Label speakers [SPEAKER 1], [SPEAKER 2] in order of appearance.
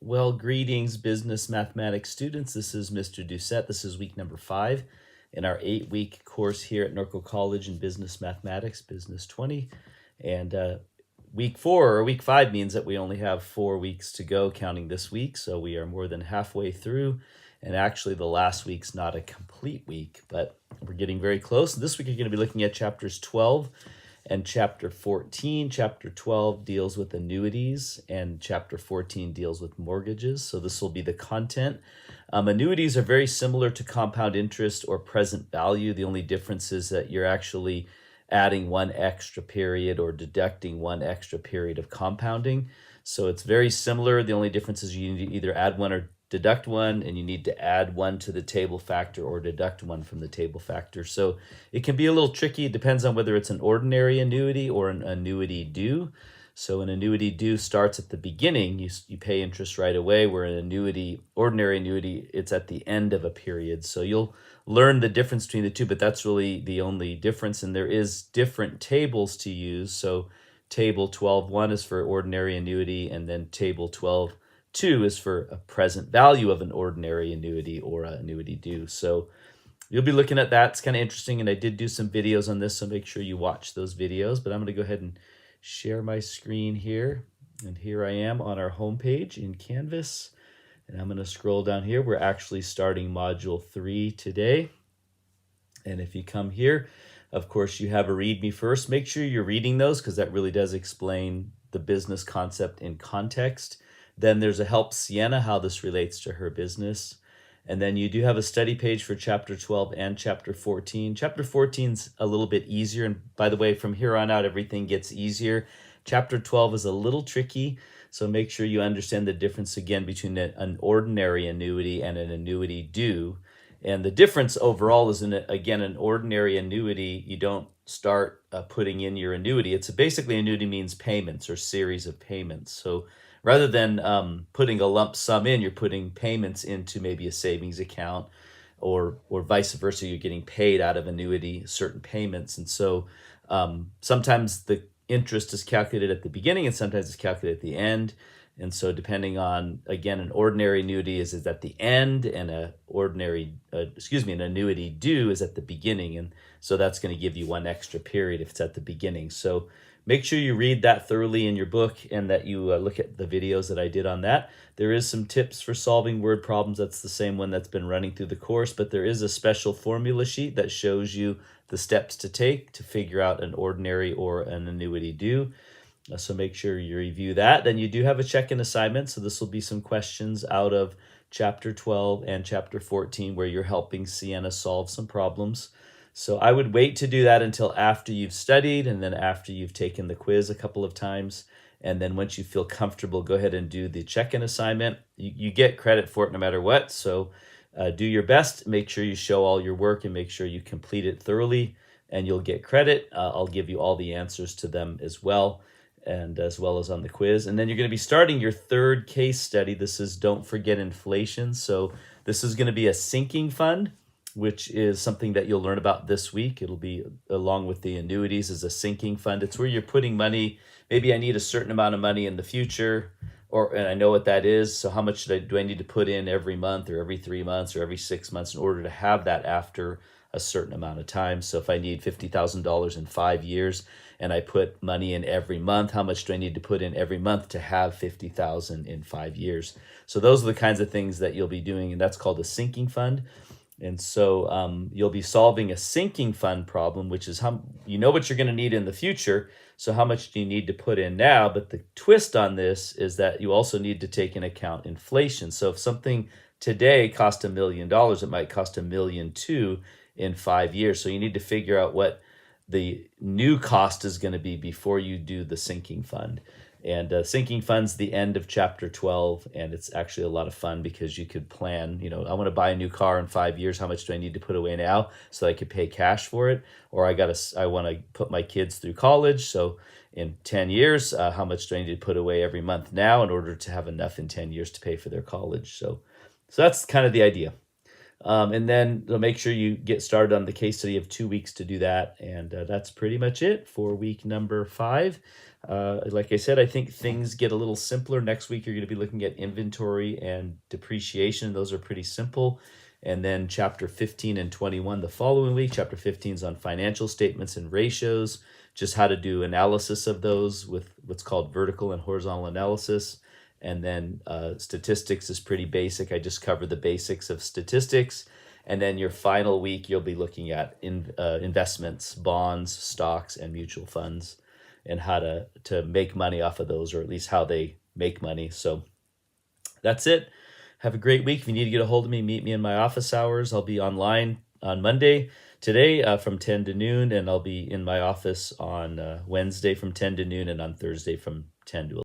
[SPEAKER 1] Well, greetings, business mathematics students. This is Mr. Doucette. This is week number 5 in our 8-week course here at Norco College in Business Mathematics, BUS20. And week 4 or week 5 means that we only have 4 weeks to go, counting this week. So we are more than halfway through. And actually, the last week's not a complete week, but we're getting very close. This week, you're going to be looking at chapters 12 and chapter 14. Chapter 12 deals with annuities, and chapter 14 deals with mortgages. So this will be the content. Annuities are very similar to compound interest or present value. The only difference is that you're actually adding one extra period or deducting one extra period of compounding. So it's very similar. The only difference is you need to either add one or deduct one, and you need to add one to the table factor or deduct one from the table factor. So it can be a little tricky. It depends on whether it's an ordinary annuity or an annuity due. So an annuity due starts at the beginning. You pay interest right away, where an ordinary annuity, it's at the end of a period. So you'll learn the difference between the two, but that's really the only difference. And there is different tables to use. So table 12.1 is for ordinary annuity, and then table 12.2 is for a present value of an ordinary annuity or an annuity due. So you'll be looking at that. It's kind of interesting, and I did do some videos on this, so make sure you watch those videos. But I'm going to go ahead and share my screen here. And here I am on our homepage in Canvas. And I'm going to scroll down here. We're actually starting Module 3 today. And if you come here, of course, you have a README first. Make sure you're reading those, because that really does explain the business concept in context. Then there's a Help Sienna, how this relates to her business. And then you do have a study page for Chapter 12 and Chapter 14. Chapter 14's a little bit easier. And by the way, from here on out, everything gets easier. Chapter 12 is a little tricky. So make sure you understand the difference again between an ordinary annuity and an annuity due. And the difference overall is, again, an ordinary annuity, you don't start putting in your annuity. It's basically, annuity means payments or series of payments. So rather than putting a lump sum in, you're putting payments into maybe a savings account, or vice versa. You're getting paid out of annuity certain payments. And so sometimes the interest is calculated at the beginning, and sometimes it's calculated at the end. And so depending on, again, an ordinary annuity is at the end, and an annuity due is at the beginning. And so that's going to give you one extra period if it's at the beginning. So make sure you read that thoroughly in your book, and that you look at the videos that I did on that. There is some tips for solving word problems. That's the same one that's been running through the course, but there is a special formula sheet that shows you the steps to take to figure out an ordinary or an annuity due. So make sure you review that. Then you do have a check-in assignment. So this will be some questions out of Chapter 12 and Chapter 14 where you're helping Sienna solve some problems. So I would wait to do that until after you've studied, and then after you've taken the quiz a couple of times. And then once you feel comfortable, go ahead and do the check-in assignment. You get credit for it no matter what. So do your best. Make sure you show all your work, and make sure you complete it thoroughly, and you'll get credit. I'll give you all the answers to them as well, and as well as on the quiz. And then you're going to be starting your third case study. This is Don't Forget Inflation. So this is going to be a sinking fund, which is something that you'll learn about this week. It'll be along with the annuities as a sinking fund. It's where you're putting money. Maybe I need a certain amount of money in the future, and I know what that is. So how much do I need to put in every month, or every 3 months, or every 6 months in order to have that after a certain amount of time? So if I need $50,000 in 5 years, and I put money in every month, how much do I need to put in every month to have $50,000 in 5 years? So those are the kinds of things that you'll be doing, and that's called a sinking fund. And so you'll be solving a sinking fund problem, which is how you know what you're going to need in the future. So how much do you need to put in now? But the twist on this is that you also need to take into account inflation. So if something today cost $1 million, it might cost $1.2 million in 5 years. So you need to figure out what the new cost is going to be before you do the sinking fund. And sinking fund's the end of Chapter 12, and it's actually a lot of fun, because you could plan, I want to buy a new car in 5 years. How much do I need to put away now so I could pay cash for it? Or I want to put my kids through college. So in 10 years, how much do I need to put away every month now in order to have enough in 10 years to pay for their college? So that's kind of the idea. And then make sure you get started on the case study of 2 weeks to do that. And that's pretty much it for week number 5. Like I said, I think things get a little simpler. Next week, you're going to be looking at inventory and depreciation. Those are pretty simple. And then chapter 15 and 21 the following week. Chapter 15 is on financial statements and ratios, just how to do analysis of those with what's called vertical and horizontal analysis. And then statistics is pretty basic. I just covered the basics of statistics. And then your final week, you'll be looking at investments, bonds, stocks, and mutual funds, and how to make money off of those, or at least how they make money. So that's it. Have a great week. If you need to get a hold of me, meet me in my office hours. I'll be online on Monday today from 10 to noon, and I'll be in my office on Wednesday from 10 to noon, and on Thursday from 10 to 11.